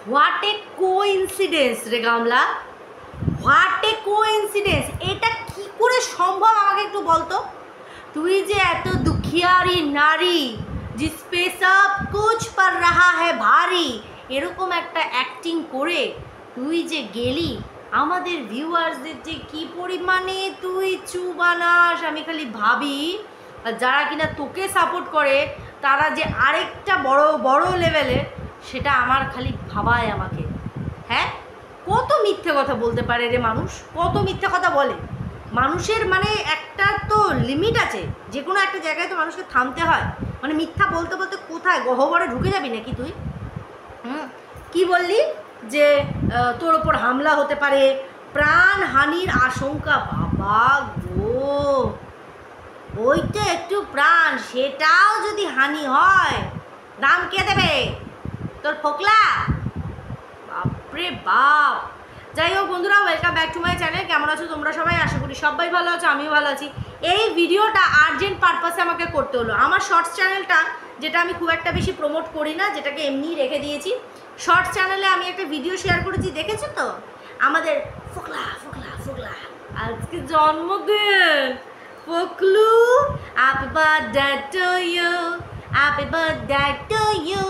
What a coincidence রে গামলা, what a coincidence. এটা কি করে সম্ভব আমাকে একটু বলতো। তুই যে এত দুঃখিয়ারি নারী, জিসপে সব কুছ পর রাহা হ্যায় ভারী, এরকম একটা অ্যাক্টিং করে তুই যে গেলি, আমাদের ভিউয়ার্সদের যে কী পরিমাণে তুই চুবানাস আমি খালি ভাবি। আর যারা কিনা তোকে সাপোর্ট করে তারা যে আরেকটা বড় বড় লেভেলের, সেটা আমার খালি ভাবায় আমাকে। হ্যাঁ, কত মিথ্যে কথা বলতে পারে রে মানুষ, কত মিথ্যে কথা বলে মানুষের। মানে একটা তো লিমিট আছে, যে কোনো একটা জায়গায় তো মানুষকে থামতে হয়। মানে মিথ্যা বলতে বলতে কোথায় গহ্বরে ঢুকে যাবি নাকি তুই? কি বললি যে তোর ওপর হামলা হতে পারে, প্রাণহানির আশঙ্কা। বাবা গো, ওইটা একটু প্রাণ, সেটাও যদি হানি হয় দাম কে দেবে? তোর ফোকলা? বাপরে বাপ। যাই হোক বন্ধুরা, welcome back to my channel. কেমন আছো তোমরা সবাই? আশা করি সবাই ভালো আছো, আমিও ভালো আছি। এই ভিডিওটা আর্জেন্ট পারপাসে আমাকে করতে হলো। আমার শর্টস চ্যানেলটা, যেটা আমি খুব একটা বেশি প্রমোট করি না, যেটাকে এমনিই রেখে দিয়েছি, শর্টস চ্যানেলে আমি একটা ভিডিও শেয়ার করেছি, দেখেছো তো? আমাদের ফোকলা ফোকলা ফোকলা আজকে জন্মদিন। Foklu, happy birthday to you, happy birthday to you,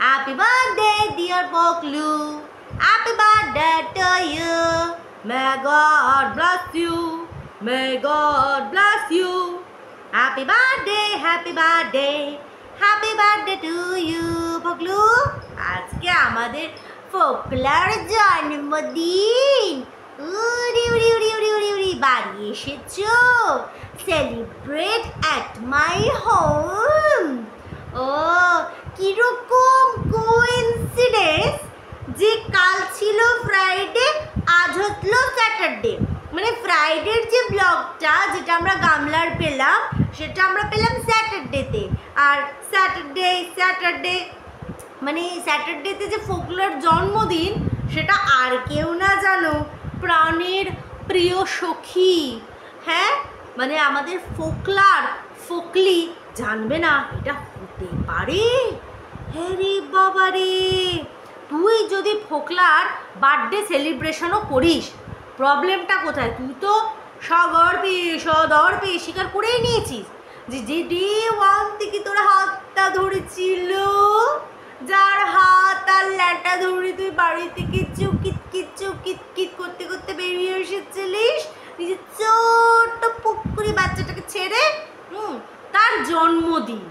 happy birthday dear Foklu, happy birthday to you, may God bless you, may God bless you, happy birthday, happy birthday, happy birthday to you ফোকলু। আজকে আমাদের ফোকলার জন্মদিন। উড়ি উড়ি উড়ি উড়ি উড়ি উড়ি বাড়ি এসেছো, celebrate at my home. ও কিরকম coincidence যে কাল ছিল Friday, আজ হলো স্যাটারডে। মানে ফ্রাইডের যে ব্লগটা, যেটা আমরা গামলার পেলাম, সেটা আমরা পেলাম স্যাটারডেতে। আর স্যাটারডে মানে স্যাটারডেতে যে ফোকলার জন্মদিন, সেটা আর কেউ না জানো, প্রাণের প্রিয় সখী। হ্যাঁ, মানে আমাদের ফোকলি জানবে না এটা হতে পারে? হ্যাঁ রে বাবা রে, তুই যদি ফোকলার বার্থডে সেলিব্রেশনও করিস, প্রবলেমটা কোথায়? তুই তো সদর্পে স্বীকার করেই নিয়েছিস যে ডে ওয়ান থেকে তোর হাতটা ধরেছিল, যার হাত আর ল্যাটা ধরে তুই বাড়ি থেকে চুকিত করতে করতে বেরিয়ে এসেছিলিস নিজের ছোট্ট পুকুরি বাচ্চাটাকে ছেড়ে। তার জন্মদিন,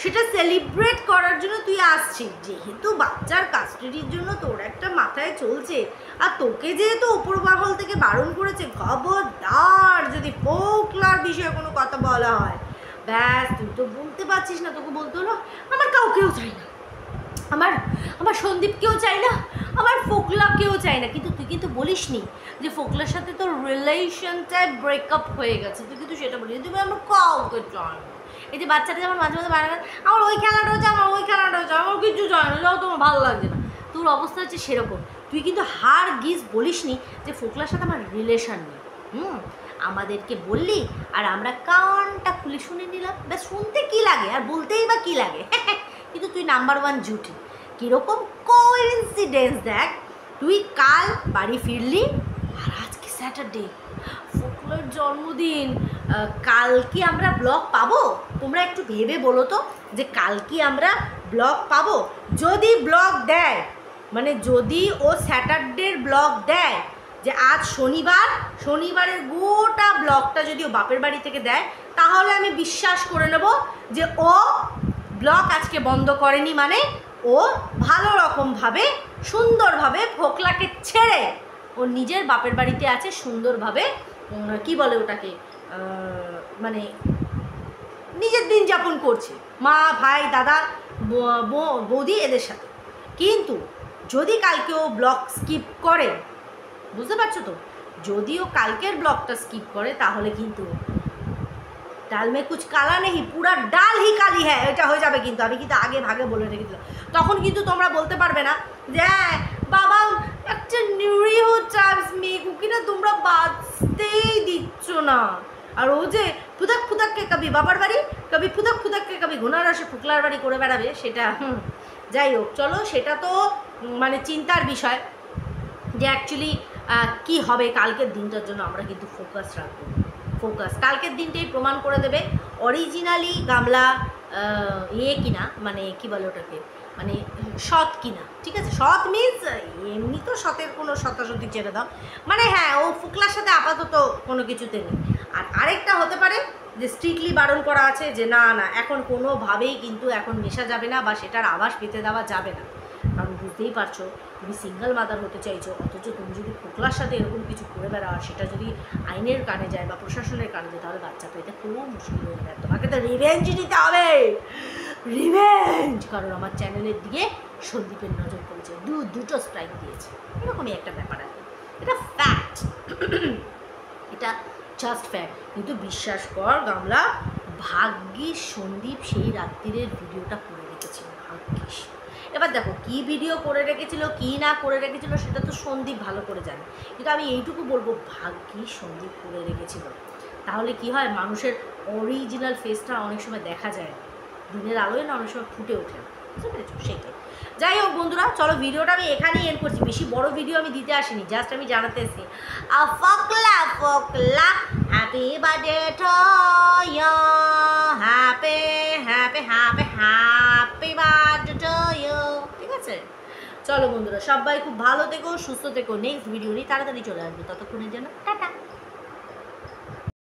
সেটা সেলিব্রেট করার জন্য তুই আসছিস। যেহেতু বাচ্চার কাস্টাডির জন্য তোর একটা মাথায় চলছে, আর তোকে যেহেতু উপর মহল থেকে বারণ করেছে, খবরদার যদি ফোকলার বিষয়ে কোনো কথা বলা হয়, ব্যাস তুই তো বলতে পারছিস না। তোকে বলতে হলো আমার কাউকেও চাই না, আমার সন্দীপকেও চাই না, আমার ফোকলাকেও চাই না। কিন্তু তুই কিন্তু বলিস নি যে ফোকলার সাথে তোর রিলেশনটা ব্রেকআপ হয়ে গেছে, তুই কিন্তু সেটা বলিস। তুমি আমার কাউকে চাই না। এই যে বাচ্চাটা যেমন মাঝে মাঝে বাড়াবেন, আমার ওই খেলাটা হচ্ছে, আমার ওই খেলাটা হচ্ছে, আমার কিছু চায় না, যাও তোমার ভালো লাগছে না। তোর অবস্থা হচ্ছে সেরকম। তুই কিন্তু হার গিজ বলিস নি যে ফোকলার সাথে আমার রিলেশন নেই। আমাদেরকে বললি আর আমরা কানটা খুলে শুনে নিলাম, ব্যাস। শুনতে কী লাগে আর বলতেই বা কী লাগে? কিন্তু তুই নাম্বার ওয়ান জুটি। কীরকম কোইন্সিডেন্স দেখ, তুই কাল বাড়ি ফিরলি আর আজকে স্যাটারডে, ফোকলার জন্মদিন। কাল কি আমরা ব্লগ পাবো? তোমরা একটু ভেবে বলো তো, যে কাল কি আমরা ব্লগ পাবো? যদি ব্লগ দেয়, মানে যদি ও স্যাটারডের ব্লগ দেয়, যে আজ শনিবারের গোটা ব্লগটা যদি ও বাপের বাড়ি থেকে দেয়, তাহলে আমি বিশ্বাস করে নেব যে ও ব্লগ আজকে বন্ধ করেনি। মানে ও ভালো রকমভাবে সুন্দরভাবে ফোকলাকে ছেড়ে ও নিজের বাপের বাড়িতে আছে, সুন্দরভাবে কি বলে ওটাকে, মানে নিজের দিন যাপন করছে মা, ভাই, দাদা, বৌদি এদের সাথে। কিন্তু যদি কালকে ও ব্লগ স্কিপ করে, বুঝতে পারছো তো, যদি ও কালকের ব্লগটা স্কিপ করে, তাহলে কিন্তু ডাল মে কুছ কালা নেই, পুরা ডাল হি কালি হ্যাঁ, এটা হয়ে যাবে। কিন্তু আমি কিন্তু আগে ভাগে বলে রেখেছিলাম। তখন কিন্তু তোমরা বলতে পারবে না যে হ্যাঁ বাবা একটা নিরীহ চার্লস মেয়েকে কিনা তোমরা বাঁচতেই দিচ্ছ না। আর ও যে ফুদাককে কবি বাবার বাড়ি, কবি ফুদাককে কবি ঘোনার আসে ফোকলার বাড়ি করে বেড়াবে, সেটা যাই হোক চলো, সেটা তো মানে চিন্তার বিষয় যে অ্যাকচুয়ালি কী হবে কালকের দিনটার জন্য। আমরা কিন্তু ফোকাস রাখবো, ফোকাস কালকের দিনটাই প্রমাণ করে দেবে অরিজিনালি গামলা কিনা, মানে কি বলে ওটাকে, মানে সৎ কিনা। ঠিক আছে, সৎ মিনস এমনি তো সতের কোনো সত্যাসত্যি ছেড়ে দাও, মানে হ্যাঁ ও ফোকলার সাথে আপাতত কোনো কিছুতে নেই। আর আরেকটা হতে পারে যে স্ট্রিক্টলি বারণ করা আছে যে না না এখন কোনোভাবেই কিন্তু এখন মেশা যাবে না বা সেটার আভাস পেতে দেওয়া যাবে না। কারণ বুঝতেই পারছো তুমি সিঙ্গেল মাদার হতে চাইছো, অথচ তুমি যদি ফোকলার সাথে এরকম কিছু করে বেড়াও আর সেটা যদি আইনের কানে যায় বা প্রশাসনের কানে যায় তাহলে বাচ্চা পেতে খুব মুশকিল হয়ে যায়। তোমাকে তো রিভেঞ্জ নিতে হবে, রিভেঞ্জ। কারণ আমার চ্যানেলের দিকে সন্দীপের নজর পড়েছে, দুটো স্ট্রাইক দিয়েছে, এরকমই একটা ব্যাপার আছে। এটা ফ্যাক্ট, এটা জাস্ট ফ্যাক্ট। কিন্তু বিশ্বাস কর গামলা, ভাগ্যিস সন্দীপ সেই রাত্রিরের ভিডিওটা করে রেখেছিল, ভাগ্যিস। এবার দেখো কী ভিডিও করে রেখেছিল কী না করে রেখেছিল সেটা তো সন্দীপ ভালো করে জানে, কিন্তু আমি এইটুকু বলবো ভাগ্যিস সন্দীপ করে রেখেছিল। তাহলে কি হয়, মানুষের অরিজিনাল ফেসটা অনেক সময় দেখা যায়, দিনের আলোয় না অনেক সময় ফুটে ওঠে, বুঝতে পেরেছো? সেটাই। যাই হোক বন্ধুরা, চলো ভিডিওটা আমি এখানেই এন্ড করছি। বেশি বড় ভিডিও আমি দিতে আসিনি, জাস্ট আমি জানাতে এসেছি Fokla Fokla happy birthday to you, happy happy happy happy birthday to you. ঠিক আছে, চলো বন্ধুরা, সবাই খুব ভালো থেকো, সুস্থ থেকো। নেক্সট ভিডিও নিয়ে তাড়াতাড়ি চলে আসবে, ততক্ষণের জন্য টাটা।